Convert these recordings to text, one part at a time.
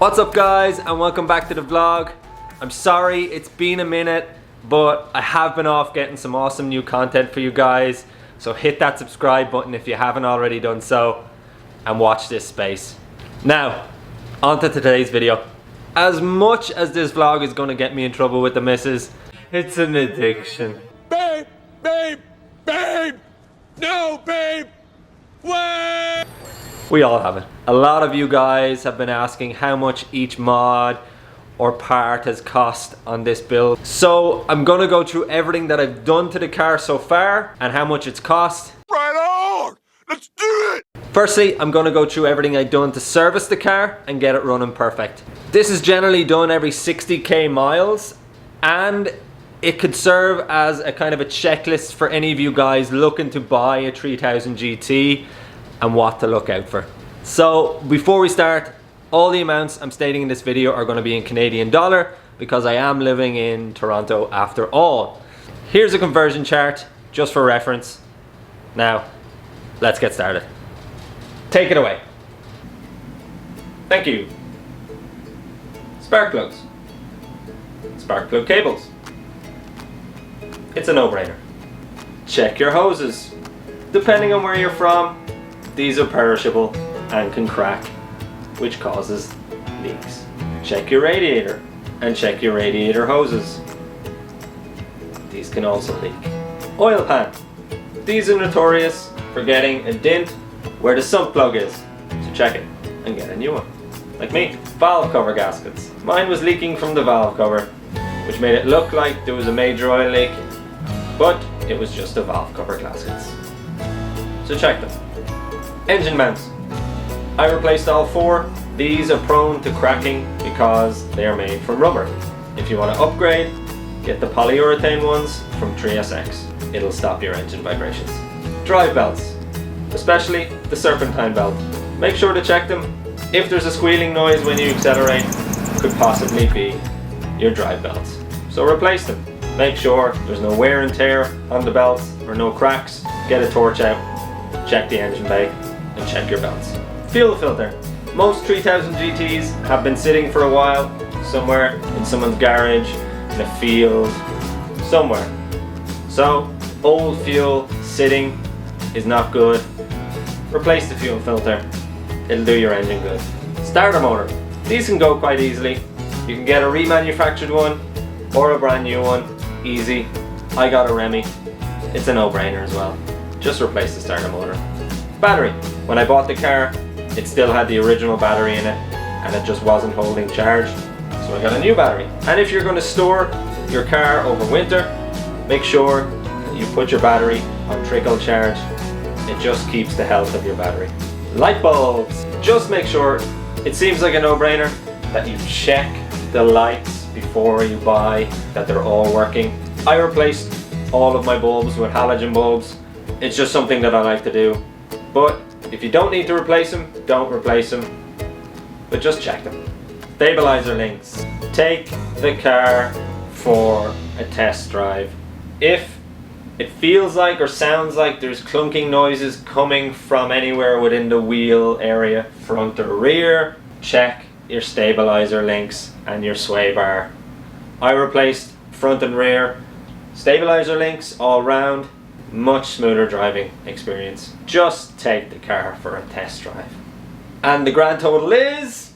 What's up guys, and welcome back to the vlog. I'm sorry it's been a minute, but I have been off getting some awesome new content for you guys, so hit that subscribe button if you haven't already done so and watch this space. Now on to today's video. As much as this vlog is going to get me in trouble with the missus, it's an addiction. Babe, babe, babe, no babe, wait! We all have it. A lot of you guys have been asking how much each mod or part has cost on this build. So I'm gonna go through everything that I've done to the car so far and how much it's cost. Right on! Let's do it! Firstly, I'm gonna go through everything I've done to service the car and get it running perfect. This is generally done every 60k miles, and it could serve as a kind of a checklist for any of you guys looking to buy a 3000 GT and what to look out for. So before we start, all the amounts I'm stating in this video are going to be in Canadian dollar because I am living in Toronto after all. Here's a conversion chart just for reference. Now let's get started. Take it away. Thank you. Spark plugs. Spark plug cables. It's a no-brainer. Check your hoses. Depending on where you're from, these are perishable and can crack, which causes leaks. Check your radiator and check your radiator hoses. These can also leak. Oil pan. These are notorious for getting a dent where the sump plug is, so check it and get a new one. Like me. Valve cover gaskets. Mine was leaking from the valve cover, which made it look like there was a major oil leak, but it was just the valve cover gaskets. So check them. Engine mounts. I replaced all four. These are prone to cracking because they are made from rubber. If you want to upgrade, get the polyurethane ones from 3SX. It'll stop your engine vibrations. Drive belts, especially the serpentine belt. Make sure to check them. If there's a squealing noise when you accelerate, it could possibly be your drive belts. So replace them. Make sure there's no wear and tear on the belts or no cracks. Get a torch out, check the engine bay, and check your belts. Fuel filter. Most 3000 GTs have been sitting for a while, somewhere in someone's garage, in a field, somewhere. So, old fuel sitting is not good. Replace the fuel filter. It'll do your engine good. Starter motor. These can go quite easily. You can get a remanufactured one or a brand new one. Easy. I got a Remy. It's a no-brainer as well. Just replace the starter motor. Battery. When I bought the car, it still had the original battery in it and it just wasn't holding charge, so I got a new battery. And if you're going to store your car over winter, make sure that you put your battery on trickle charge. It just keeps the health of your battery. Light bulbs. Just make sure, it seems like a no-brainer, that you check the lights before you buy, that they're all working. I replaced all of my bulbs with halogen bulbs. It's just something that I like to do. But if you don't need to replace them, don't replace them. But just check them. Stabilizer links. Take the car for a test drive. If it feels like or sounds like there's clunking noises coming from anywhere within the wheel area, front or rear, check your stabilizer links and your sway bar. I replaced front and rear stabilizer links all round. Much smoother driving experience. Just take the car for a test drive. And the grand total is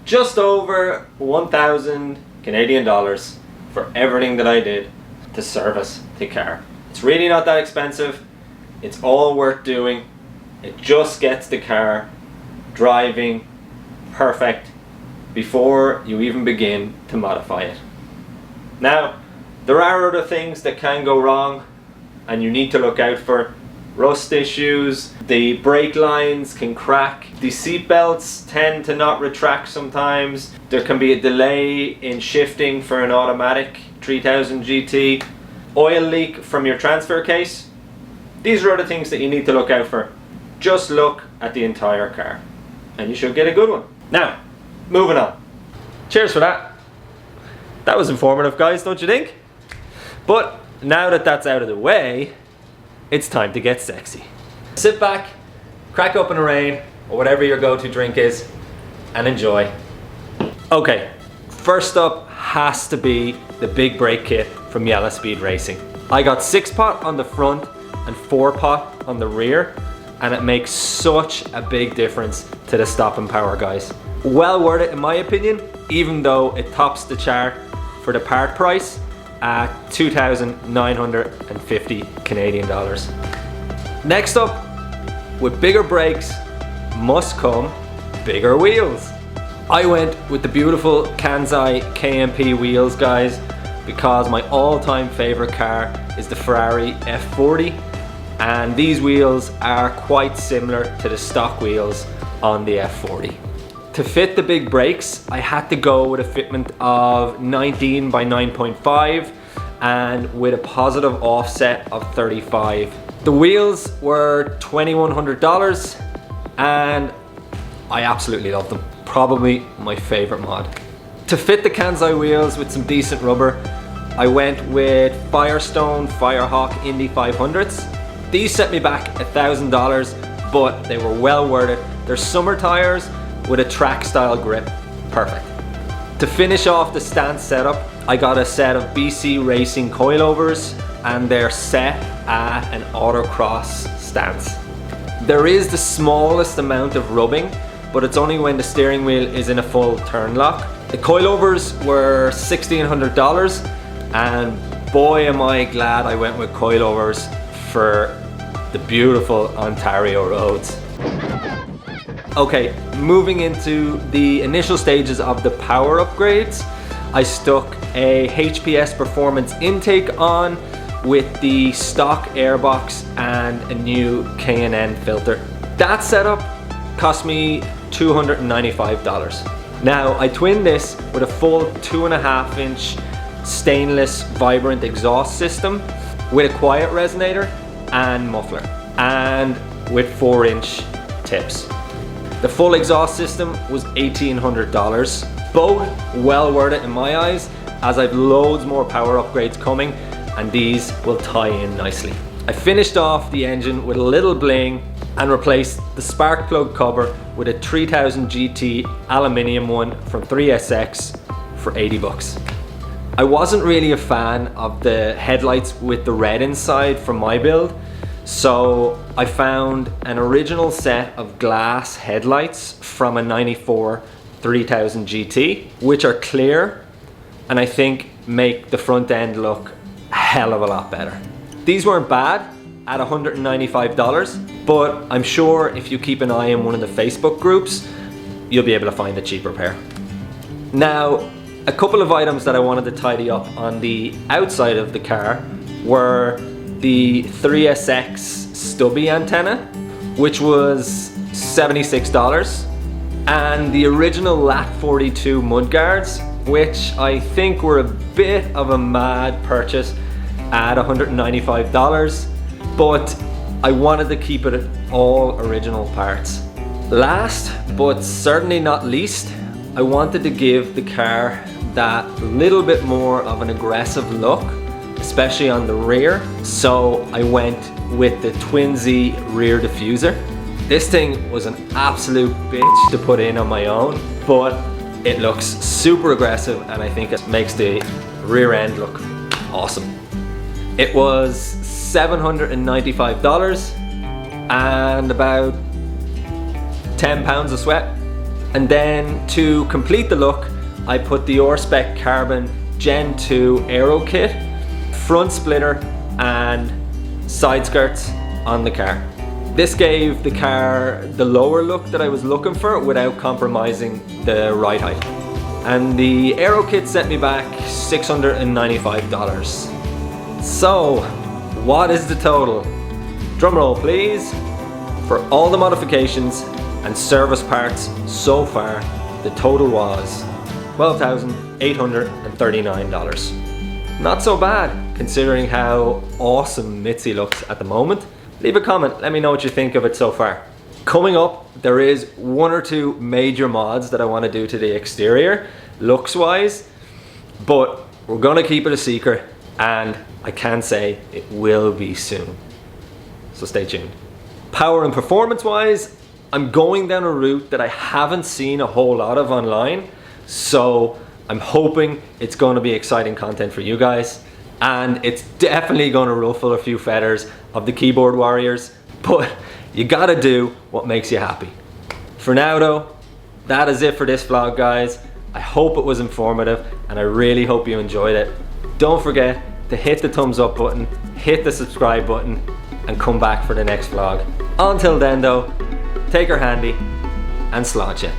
just over 1,000 Canadian dollars for everything that I did to service the car. It's really not that expensive. It's all worth doing. It just gets the car driving perfect before you even begin to modify it. Now, there are other things that can go wrong and you need to look out for. Rust issues, The brake lines can crack. The seat belts tend to not retract sometimes. There can be a delay in shifting for an automatic 3000 GT. Oil leak from your transfer case. These are other things that you need to look out for. Just look at the entire car and you should get a good one. Now, moving on. Cheers for that. That was informative, guys, don't you think? But now that that's out of the way, it's time to get sexy. Sit back, crack open a rain, or whatever your go-to drink is, and enjoy. Okay, first up has to be the big brake kit from Yellow Speed Racing. I got 6-pot on the front and 4-pot on the rear, and it makes such a big difference to the stopping power, guys. Well worth it in my opinion, even though it tops the chart for the part price at 2,950 Canadian dollars. Next up, with bigger brakes must come bigger wheels. I went with the beautiful Kansei KNP Wheels, guys, because my all-time favorite car is the Ferrari F40, and these wheels are quite similar to the stock wheels on the F40. To fit the big brakes, I had to go with a fitment of 19 by 9.5 and with a positive offset of 35. The wheels were $2,100 and I absolutely love them. Probably my favorite mod. To fit the Kansei wheels with some decent rubber, I went with Firestone Firehawk Indy 500s. These set me back $1,000, but they were well worth it. They're summer tires with a track style grip. Perfect. To finish off the stance setup, I got a set of BC Racing Coilovers, and they're set at an autocross stance. There is the smallest amount of rubbing, but it's only when the steering wheel is in a full turn lock. The coilovers were $1,600, and boy am I glad I went with coilovers for the beautiful Ontario roads. Okay, moving into the initial stages of the power upgrades, I stuck a HPS Performance intake on with the stock airbox and a new K&N filter. That setup cost me $295. Now, I twinned this with a full 2.5-inch stainless vibrant exhaust system with a quiet resonator and muffler, and with 4-inch tips. The full exhaust system was $1,800. Both well worth it in my eyes, as I've loads more power upgrades coming and these will tie in nicely. I finished off the engine with a little bling and replaced the spark plug cover with a 3000 GT aluminium one from 3SX for 80 bucks. I wasn't really a fan of the headlights with the red inside from my build, so I found an original set of glass headlights from a 94 3000 GT, which are clear and I think make the front end look a hell of a lot better. These weren't bad at $195, but I'm sure if you keep an eye on one of the Facebook groups, you'll be able to find a cheaper pair. Now, a couple of items that I wanted to tidy up on the outside of the car were the 3SX stubby antenna, which was $76, and the original LAT42 Mudguards, which I think were a bit of a mad purchase at $195, but I wanted to keep it all original parts. Last, but certainly not least, I wanted to give the car that little bit more of an aggressive look, especially on the rear, so I went with the Twinz rear diffuser. This thing was an absolute bitch to put in on my own, but it looks super aggressive and I think it makes the rear end look awesome. It was $795 and about 10 pounds of sweat. And then to complete the look, I put the Rspec Carbon Gen 2 Aerokit, front splitter and side skirts on the car. This gave the car the lower look that I was looking for without compromising the ride height. And the Aerokit set me back $695. So, what is the total? Drum roll please. For all the modifications and service parts so far, the total was $12,839. Not so bad, considering how awesome Mitzi looks at the moment. Leave a comment, let me know what you think of it so far. Coming up, there is 1 or 2 major mods that I want to do to the exterior, looks wise, but we're gonna keep it a secret, and I can say it will be soon. So stay tuned. Power and performance wise, I'm going down a route that I haven't seen a whole lot of online, so I'm hoping it's going to be exciting content for you guys, and it's definitely going to ruffle a few feathers of the keyboard warriors, but you gotta do what makes you happy. For now though, that is it for this vlog, guys. I hope it was informative, and I really hope you enjoyed it. Don't forget to hit the thumbs up button, hit the subscribe button, and come back for the next vlog. Until then though, take her handy and sláinte.